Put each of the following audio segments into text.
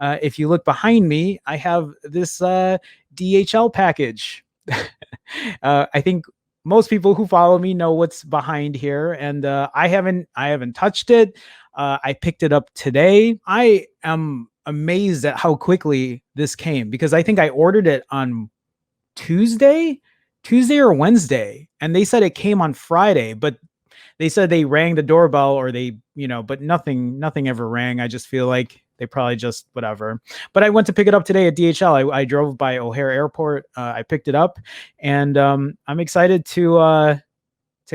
If you look behind me, I have this DHL package. I think most people who follow me know what's behind here, and I haven't touched it. I picked it up today. I am amazed at how quickly this came because I think I ordered it on Tuesday, Tuesday or Wednesday, and they said it came on Friday, but they said they rang the doorbell or but nothing ever rang. I just feel like they probably just whatever. But I went to pick it up today at DHL. I drove by O'Hare Airport. I picked it up, and I'm excited to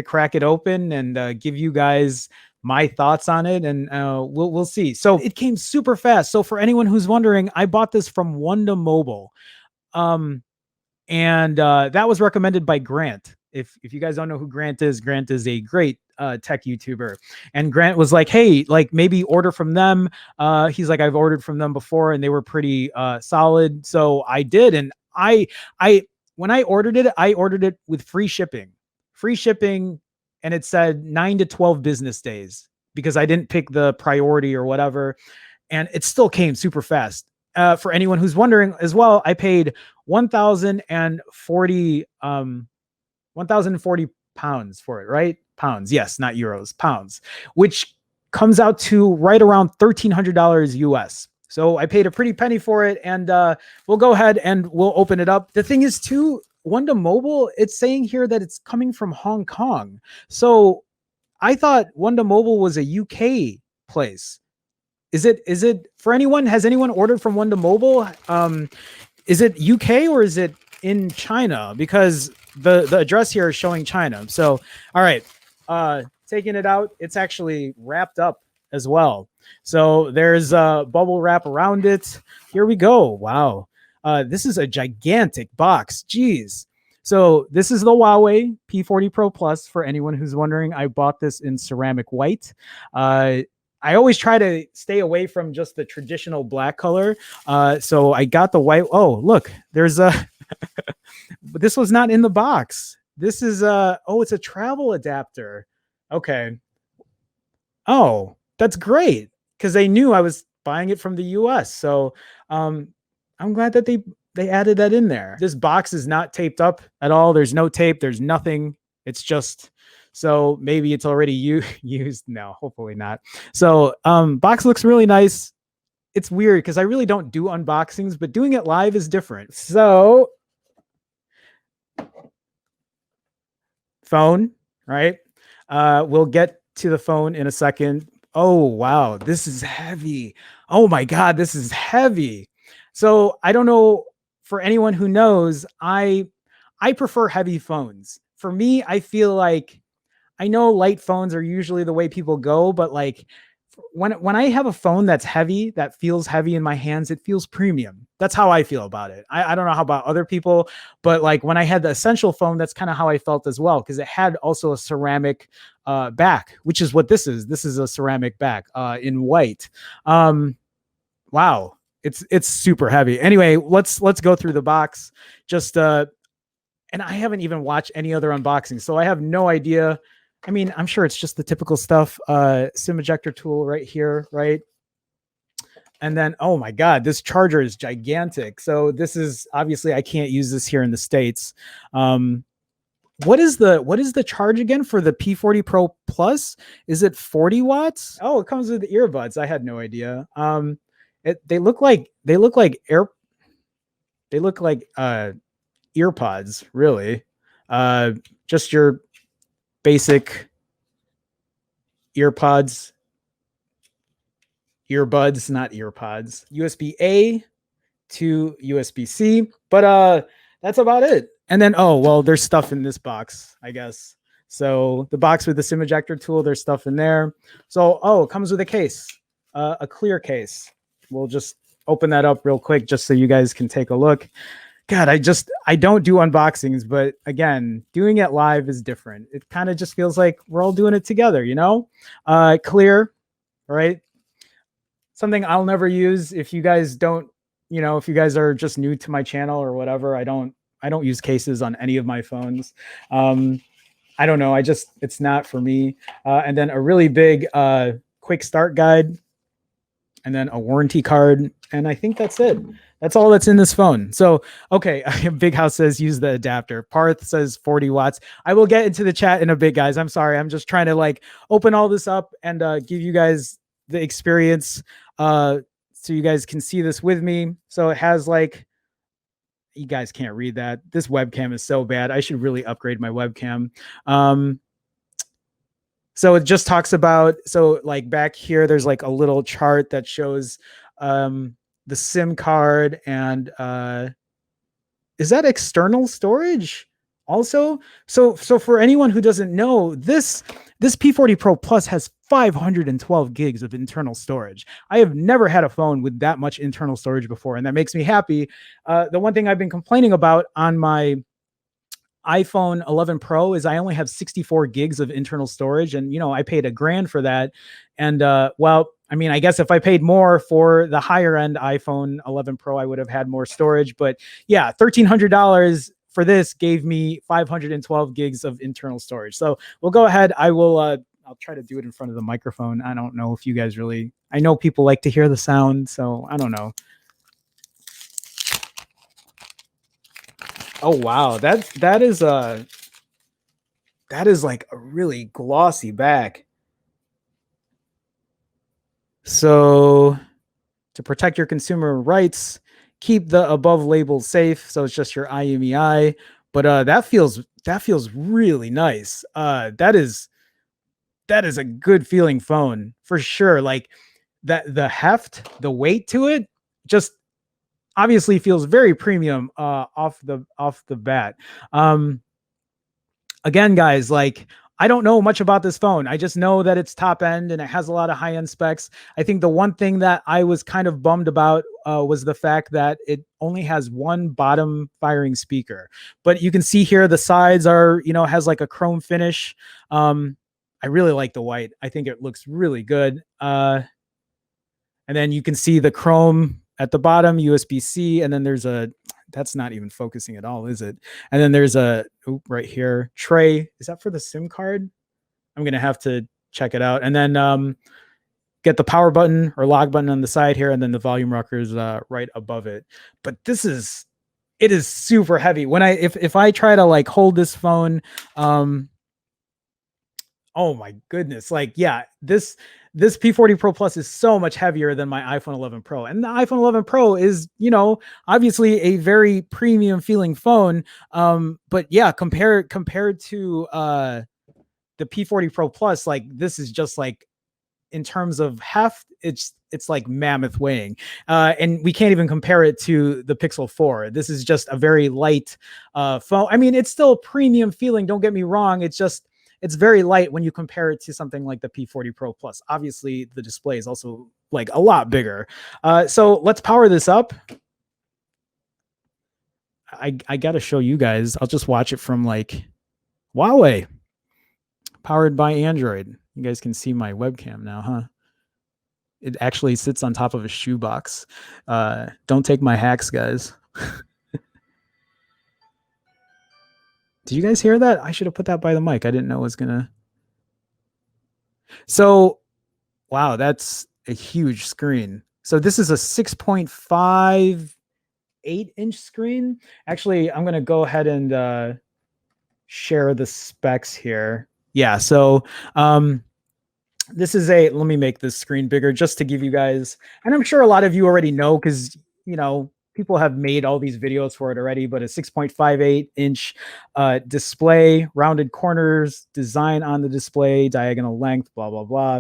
crack it open and give you guys my thoughts on it, and we'll see. So it came super fast. So for anyone who's wondering, I bought this from Wanda Mobile. And that was recommended by Grant. If you guys don't know who Grant is a great tech YouTuber. And Grant was like, hey, like maybe order from them. He's like, I've ordered from them before and they were pretty solid. So I did. And I when I ordered it with free shipping. And it said 9 to 12 business days because I didn't pick the priority or whatever. And it still came super fast. For anyone who's wondering as well, I paid 1,040 pounds for it, right? Pounds, yes, not euros, pounds, which comes out to right around $1,300 US. So I paid a pretty penny for it, and we'll go ahead and we'll open it up. The thing is, too, Wanda Mobile, it's saying here that it's coming from Hong Kong. So I thought Wanda Mobile was a UK place. Is it for anyone? Has anyone ordered from Wanda Mobile? Is it UK or is it in China? Because the address here is showing China. So, all right, taking it out. It's actually wrapped up as well. So there's a bubble wrap around it. Here we go. Wow. This is a gigantic box. Jeez. So this is the Huawei P40 Pro Plus. For anyone who's wondering, I bought this in ceramic white. I always try to stay away from just the traditional black color. So I got the white. Oh, look, there's a, but this was not in the box. This is it's a travel adapter. Okay. Oh, that's great. Cause they knew I was buying it from the US. So, I'm glad that they added that in there. This box is not taped up at all. There's no tape. There's nothing. It's just, so maybe it's already used. No, hopefully not. So box looks really nice. It's weird because I really don't do unboxings, but doing it live is different. So phone, right? We'll get to the phone in a second. Oh, wow. This is heavy. Oh my God, this is heavy. So I don't know, for anyone who knows, I prefer heavy phones. For me, I feel like, I know light phones are usually the way people go, but like when I have a phone that's heavy, that feels heavy in my hands, it feels premium. That's how I feel about it. I don't know how about other people, but like when I had the Essential phone, that's kind of how I felt as well, because it had also a ceramic back, which is what this is. This is a ceramic back in white. Wow, it's super heavy. Anyway, let's go through the box. Just and I haven't even watched any other unboxings, so I have no idea. I mean, I'm sure it's just the typical stuff. SIM ejector tool right here, right? And then, oh my God, this charger is gigantic. So this is obviously, I can't use this here in the States. What is the charge again for the P40 Pro Plus? Is it 40 watts? Oh, it comes with the earbuds. I had no idea. They look like earpods, really. Just your basic earbuds, not earpods. USB-A to USB-C, but that's about it. And then, oh, well, there's stuff in this box, I guess. So the box with the SIM ejector tool, there's stuff in there. So, oh, it comes with a case, a clear case. We'll just open that up real quick just so you guys can take a look. God, I don't do unboxings, but again, doing it live is different. It kind of just feels like we're all doing it together, you know? Clear, right? Something I'll never use. If you guys don't, if you guys are just new to my channel or whatever, I don't use cases on any of my phones. I don't know. It's not for me. And then a really big quick start guide. and then a warranty card. And I think that's it. That's all that's in this phone. So, okay. Big House says use the adapter. Parth says 40 watts. I will get into the chat in a bit, guys. I'm sorry. I'm just trying to like open all this up and give you guys the experience so you guys can see this with me. So it has like, you guys can't read that. This webcam is so bad. I should really upgrade my webcam. So it just talks about, so like back here, there's like a little chart that shows the SIM card and is that external storage also? So for anyone who doesn't know, this P40 Pro Plus has 512 gigs of internal storage. I have never had a phone with that much internal storage before, and that makes me happy. The one thing I've been complaining about on my iPhone 11 Pro is I only have 64 gigs of internal storage, and I paid $1,000 for that. And well, I mean, I guess if I paid more for the higher end iPhone 11 Pro, I would have had more storage. But yeah, $1,300 for this gave me 512 gigs of internal storage. So we'll go ahead. I'll try to do it in front of the microphone. I don't know if you guys really, I know people like to hear the sound, so I don't know. Oh wow, that is like a really glossy back. So to protect your consumer rights, keep the above labels safe. So it's just your IMEI, but that feels really nice. That is a good feeling phone for sure. Like that, the heft, the weight to it, just obviously feels very premium off the bat. Again, guys, like I don't know much about this phone. I just know that it's top end and it has a lot of high end specs. I think the one thing that I was kind of bummed about was the fact that it only has one bottom firing speaker. But you can see here the sides are, has like a chrome finish. I really like the white. I think it looks really good. And then you can see the chrome at the bottom, USB-C, and then there's that's not even focusing at all, is it? And then there's right here, tray. Is that for the SIM card? I'm going to have to check it out. And then get the power button or log button on the side here, and then the volume rockers right above it. But it is super heavy. When if I try to like hold this phone, oh my goodness. Like, yeah, this P40 Pro Plus is so much heavier than my iPhone 11 Pro. And the iPhone 11 Pro is, obviously a very premium feeling phone. But yeah, compared to the P40 Pro Plus, like this is just like, in terms of heft, it's like mammoth weighing. And we can't even compare it to the Pixel 4. This is just a very light phone. I mean, it's still premium feeling, don't get me wrong. It's very light when you compare it to something like the P40 Pro Plus. Obviously, the display is also like a lot bigger. So let's power this up. I got to show you guys. I'll just watch it from like Huawei, powered by Android. You guys can see my webcam now, huh? It actually sits on top of a shoebox. Don't take my hacks, guys. Did you guys hear that? I should have put that by the mic. I didn't know it was gonna. So, wow, that's a huge screen. So this is a 6.58-inch screen. Actually, I'm gonna go ahead and share the specs here. Yeah, so this is let me make this screen bigger just to give you guys, and I'm sure a lot of you already know because, people have made all these videos for it already, but a 6.58-inch display, rounded corners, design on the display, diagonal length, blah, blah, blah.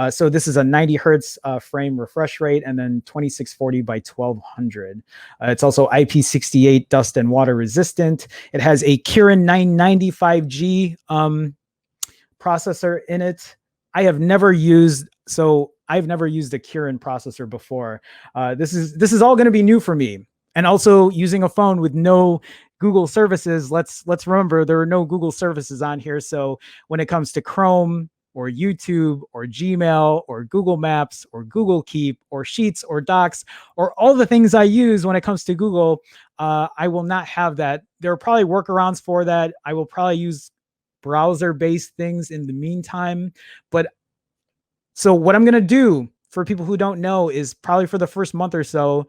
So this is a 90 hertz frame refresh rate, and then 2640 by 1200. It's also IP68 dust and water resistant. It has a Kirin 995G processor in it. I've never used a Kirin processor before. This is all going to be new for me. And also using a phone with no Google services. Let's remember there are no Google services on here. So when it comes to Chrome or YouTube or Gmail or Google Maps or Google Keep or Sheets or Docs or all the things I use when it comes to Google, I will not have that. There are probably workarounds for that. I will probably use browser-based things in the meantime. But so what I'm going to do for people who don't know, is probably for the first month or so,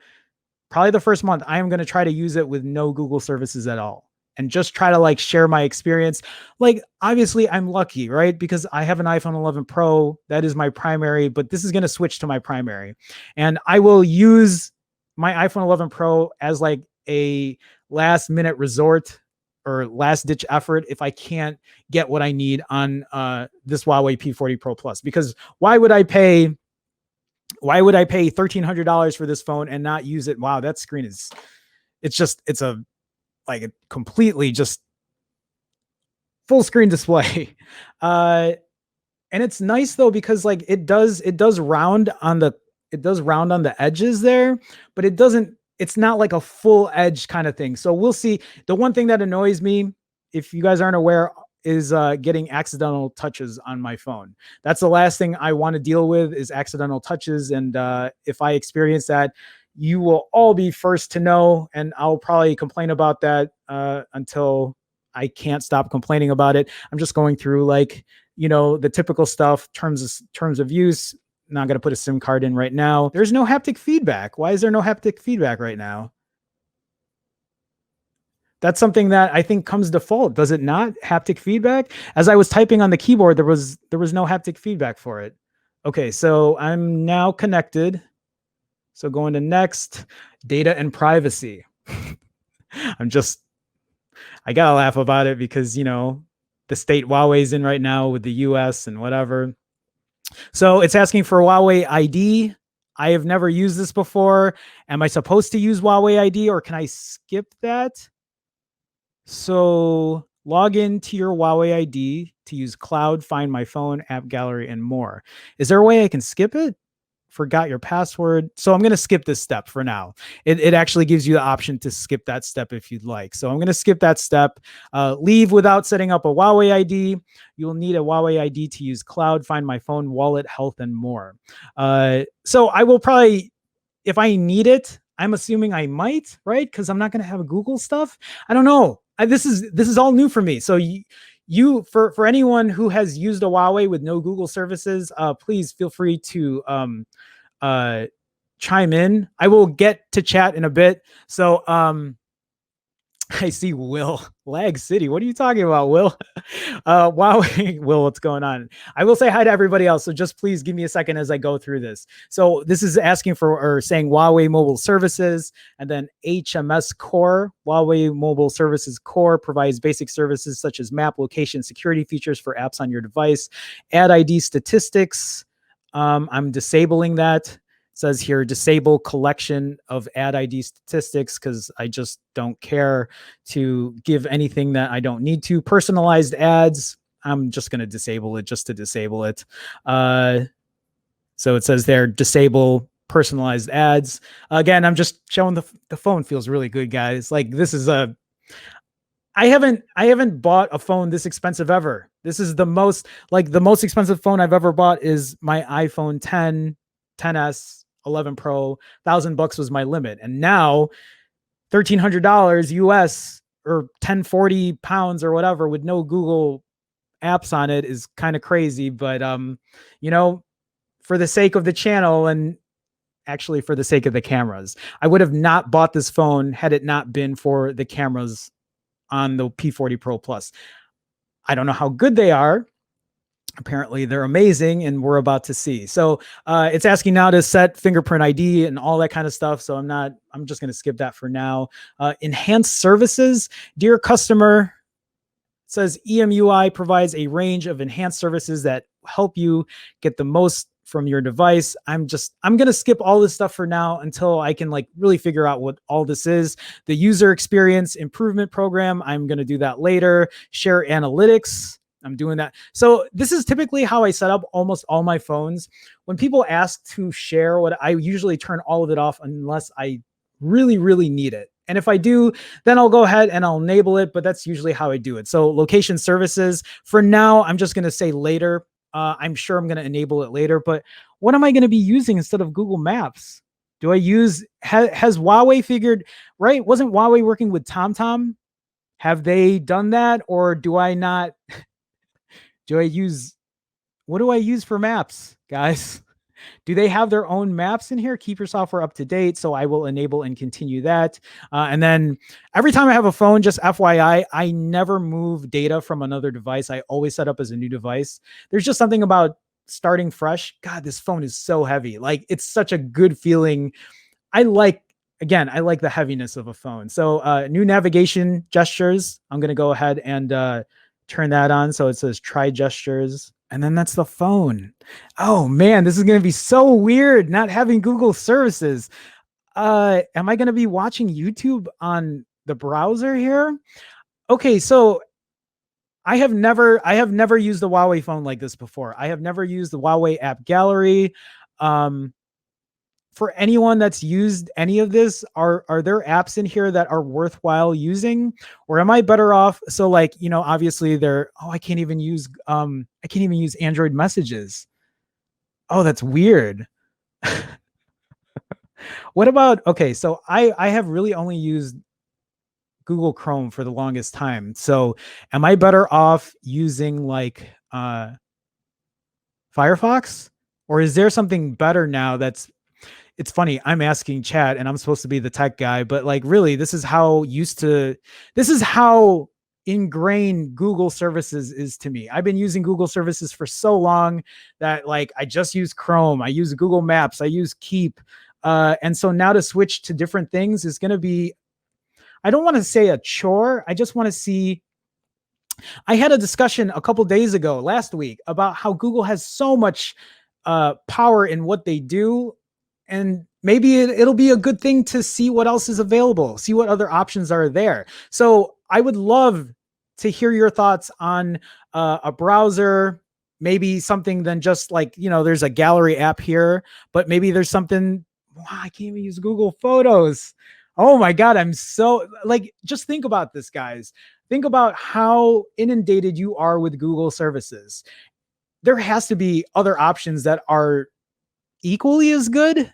probably the first month, I am going to try to use it with no Google services at all and just try to like share my experience. Like, obviously, I'm lucky, right? Because I have an iPhone 11 Pro. That is my primary, but this is going to switch to my primary. And I will use my iPhone 11 Pro as like a last minute resort or last ditch effort if I can't get what I need on this Huawei P40 Pro Plus. Because why would I pay $1,300 for this phone and not use it? Wow, that screen is, it's a like a completely just full screen display. Uh, and it's nice though, because like it does round on the edges there, but it's not like a full edge kind of thing. So we'll see. The one thing that annoys me, if you guys aren't aware, is getting accidental touches on my phone. That's the last thing I want to deal with, is accidental touches. And if I experience that, you will all be first to know, and I'll probably complain about that until I can't stop complaining about it. I'm just going through like, the typical stuff, terms of use. Not going to put a SIM card in right now. There's no haptic feedback. Why is there no haptic feedback right now? That's something that I think comes default. Does it not? Haptic feedback? As I was typing on the keyboard, there was no haptic feedback for it. Okay, so I'm now connected. So going to next, data and privacy. I gotta laugh about it because the state Huawei's in right now with the US and whatever. So it's asking for Huawei ID. I have never used this before. Am I supposed to use Huawei ID, or can I skip that? So log in to your Huawei ID to use cloud, find my phone, app gallery, and more. Is there a way I can skip it? Forgot your password. So I'm going to skip this step for now. It actually gives you the option to skip that step if you'd like. So I'm going to skip that step. Leave without setting up a Huawei ID. You will need a Huawei ID to use cloud, find my phone, wallet, health, and more. So I will probably, if I need it, I'm assuming I might, right? Because I'm not going to have Google stuff. I don't know. This is all new for me. So for anyone who has used a Huawei with no Google services, please feel free to chime in. I will get to chat in a bit. So I see Will. Lag City. What are you talking about, Will? Huawei. Will, what's going on? I will say hi to everybody else. So just please give me a second as I go through this. So this is asking for, or saying Huawei Mobile Services, and then HMS Core. Huawei Mobile Services Core provides basic services such as map, location, security features for apps on your device, Ad ID statistics. I'm disabling that. It says here, disable collection of ad ID statistics, because I just don't care to give anything that I don't need to. Personalized ads, I'm just going to disable it just to disable it. So it says there, disable personalized ads. Again, I'm just showing the phone feels really good, guys. Like, this is I haven't bought a phone this expensive ever. This is the most expensive phone I've ever bought is my iPhone 10, 10s, 11 Pro. $1,000 was my limit, and now $1,300 US or 1040 pounds or whatever with no Google apps on it is kind of crazy. But for the sake of the channel, and actually for the sake of the cameras, I would have not bought this phone had it not been for the cameras on the P40 Pro Plus. I don't know how good they are. Apparently they're amazing, and we're about to see. So it's asking now to set fingerprint ID and all that kind of stuff. So I'm just going to skip that for now. Enhanced services. Dear customer, it says EMUI provides a range of enhanced services that help you get the most from your device. I'm going to skip all this stuff for now until I can like really figure out what all this is. The user experience improvement program, I'm going to do that later. Share analytics, I'm doing that. So this is typically how I set up almost all my phones. When people ask to share, what I usually turn all of it off unless I really, really need it. And if I do, then I'll go ahead and I'll enable it, but that's usually how I do it. So location services, for now, I'm just going to say later. I'm sure I'm going to enable it later, but what am I going to be using instead of Google Maps? Do I use, has Huawei figured, right? Wasn't Huawei working with TomTom? Have they done that? Or do I not? What do I use for maps, guys? Do they have their own maps in here? Keep your software up to date. So I will enable and continue that. And then every time I have a phone, just FYI, I never move data from another device. I always set up as a new device. There's just something about starting fresh. God, this phone is so heavy. Like, it's such a good feeling. I like, again, I like the heaviness of a phone. So new navigation gestures. I'm going to go ahead and turn that on. So it says try gestures. And then that's the phone. Oh man, this is going to be so weird not having Google services. Am I going to be watching YouTube on the browser here? Okay, so I have never used a Huawei phone like this before. I have never used the Huawei app gallery. For anyone that's used any of this, are there apps in here that are worthwhile using, or am I better off? So like, obviously I can't even use Android messages. Oh, that's weird. What about, okay, so I have really only used Google Chrome for the longest time. So am I better off using like Firefox, or is there something better now that's, it's funny, I'm asking chat and I'm supposed to be the tech guy, but like really this is how ingrained Google services is to me. I've been using Google services for so long that like I just use Chrome, I use Google Maps, I use Keep. And so now to switch to different things is going to be, I don't want to say a chore. I just want to see. I had a discussion a couple days ago, last week, about how Google has so much power in what they do. And maybe it'll be a good thing to see what else is available, see what other options are there. So I would love to hear your thoughts on a browser, maybe something than just like, there's a gallery app here, but maybe there's something, wow, I can't even use Google Photos. Oh my God, I'm so like, just think about this, guys. Think about how inundated you are with Google services. There has to be other options that are equally as good.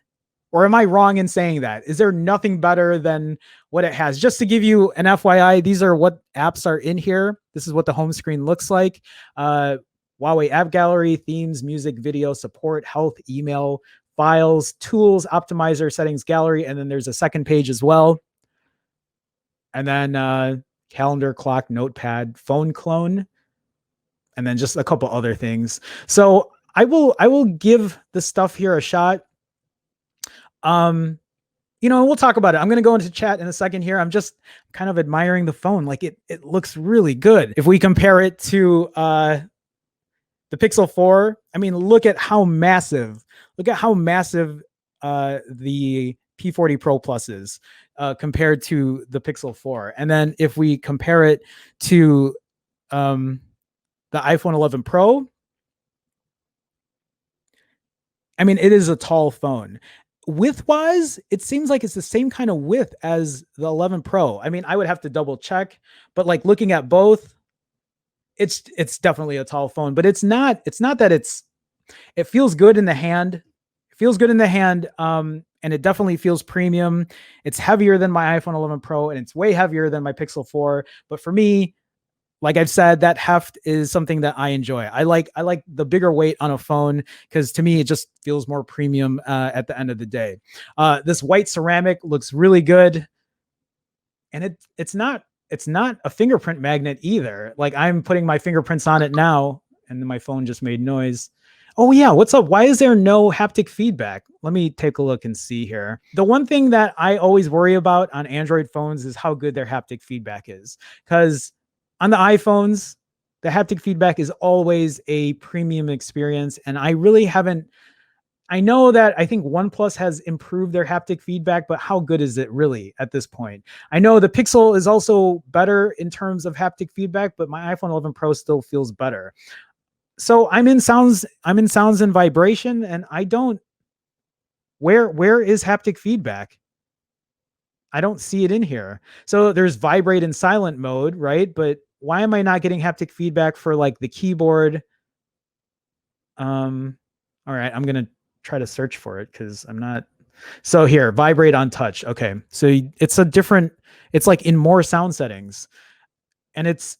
Or am I wrong in saying that? Is there nothing better than what it has? Just to give you an FYI, these are what apps are in here. This is what the home screen looks like. Huawei app gallery, themes, music, video, support, health, email, files, tools, optimizer, settings, gallery. And then there's a second page as well. And then calendar, clock, notepad, phone clone, and then just a couple other things. So I will give the stuff here a shot. We'll talk about it. I'm going to go into chat in a second here. I'm just kind of admiring the phone. Like it looks really good. If we compare it to the Pixel 4, I mean, look at how massive the P40 Pro Plus is compared to the Pixel 4. And then if we compare it to the iPhone 11 Pro, I mean, it is a tall phone. Width-wise, it seems like it's the same kind of width as the 11 Pro. I mean, I would have to double check, but like looking at both, it's definitely a tall phone, but it's not that it feels good in the hand. It feels good in the hand. And it definitely feels premium. It's heavier than my iPhone 11 Pro and it's way heavier than my Pixel 4. But for me, like I've said, that heft is something that I enjoy. I like the bigger weight on a phone because to me, it just feels more premium at the end of the day. This white ceramic looks really good. And it's not a fingerprint magnet either. Like I'm putting my fingerprints on it now and then my phone just made noise. Oh yeah, what's up? Why is there no haptic feedback? Let me take a look and see here. The one thing that I always worry about on Android phones is how good their haptic feedback is. Because on the iPhones, the haptic feedback is always a premium experience. And I really haven't, I know that I think OnePlus has improved their haptic feedback, but how good is it really at this point? I know the Pixel is also better in terms of haptic feedback, but my iPhone 11 Pro still feels better. So I'm in sounds and vibration, and I don't, where is haptic feedback? I don't see it in here. So there's vibrate and silent mode, right? But why am I not getting haptic feedback for like the keyboard? All right, I'm going to try to search for it because I'm not. So here, vibrate on touch. Okay. So it's a different, it's like in more sound settings and it's,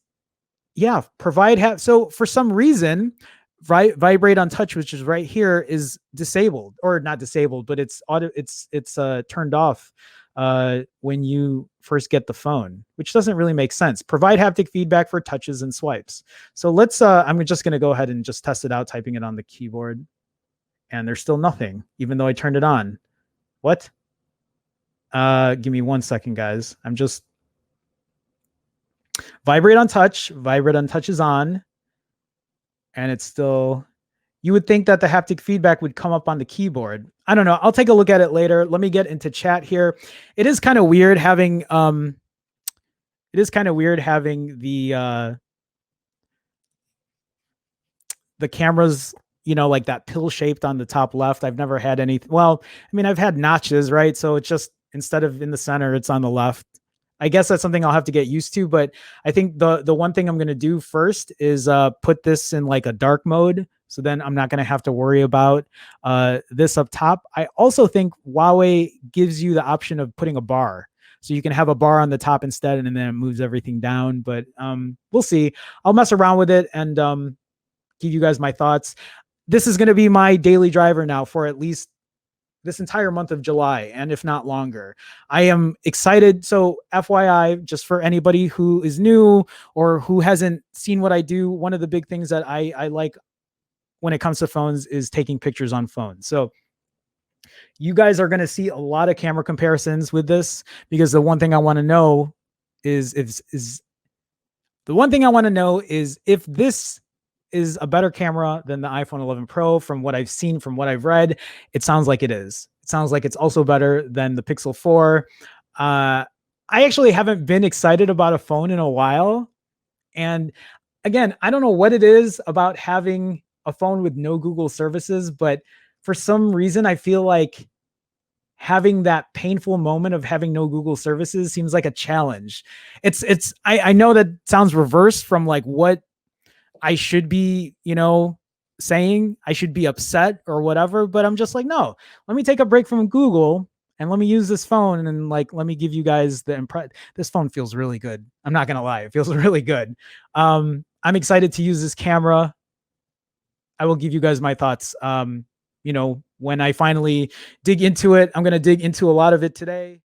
yeah, provide so for some reason, Vibrate on touch, which is right here, is disabled, or not disabled, but it's auto, it's turned off when you first get the phone, which doesn't really make sense. Provide haptic feedback for touches and swipes. So let's I'm just going to go ahead and just test it out, typing it on the keyboard, and there's still nothing even though I turned it on. What? Give me 1 second, guys. I'm just Vibrate on touch is on, and it's still, you would think that the haptic feedback would come up on the keyboard. I don't know. I'll take a look at it later. Let me get into chat here. It is kind of weird having the cameras, like that pill shaped on the top left. I've never had any. Well, I mean, I've had notches, right? So it's just, instead of in the center, it's on the left. I guess that's something I'll have to get used to. But I think the one thing I'm going to do first is put this in like a dark mode. So then I'm not going to have to worry about this up top. I also think Huawei gives you the option of putting a bar. So you can have a bar on the top instead, and then it moves everything down. But we'll see. I'll mess around with it and give you guys my thoughts. This is going to be my daily driver now for at least this entire month of July, and if not longer. I am excited. So FYI, just for anybody who is new or who hasn't seen what I do, one of the big things that I like when it comes to phones is taking pictures on phones. So you guys are going to see a lot of camera comparisons with this, because the one thing I want to know is if this is a better camera than the iPhone 11 Pro. From what I've seen, from what I've read, it sounds like it is. It sounds like it's also better than the Pixel 4. I actually haven't been excited about a phone in a while. And again, I don't know what it is about having a phone with no Google services, but for some reason, I feel like having that painful moment of having no Google services seems like a challenge. I know that sounds reverse from like what I should be, saying. I should be upset or whatever, but I'm just like, no, let me take a break from Google and let me use this phone, and like, let me give you guys the impression. This phone feels really good. I'm not going to lie. It feels really good. I'm excited to use this camera. I will give you guys my thoughts. When I finally dig into it. I'm going to dig into a lot of it today.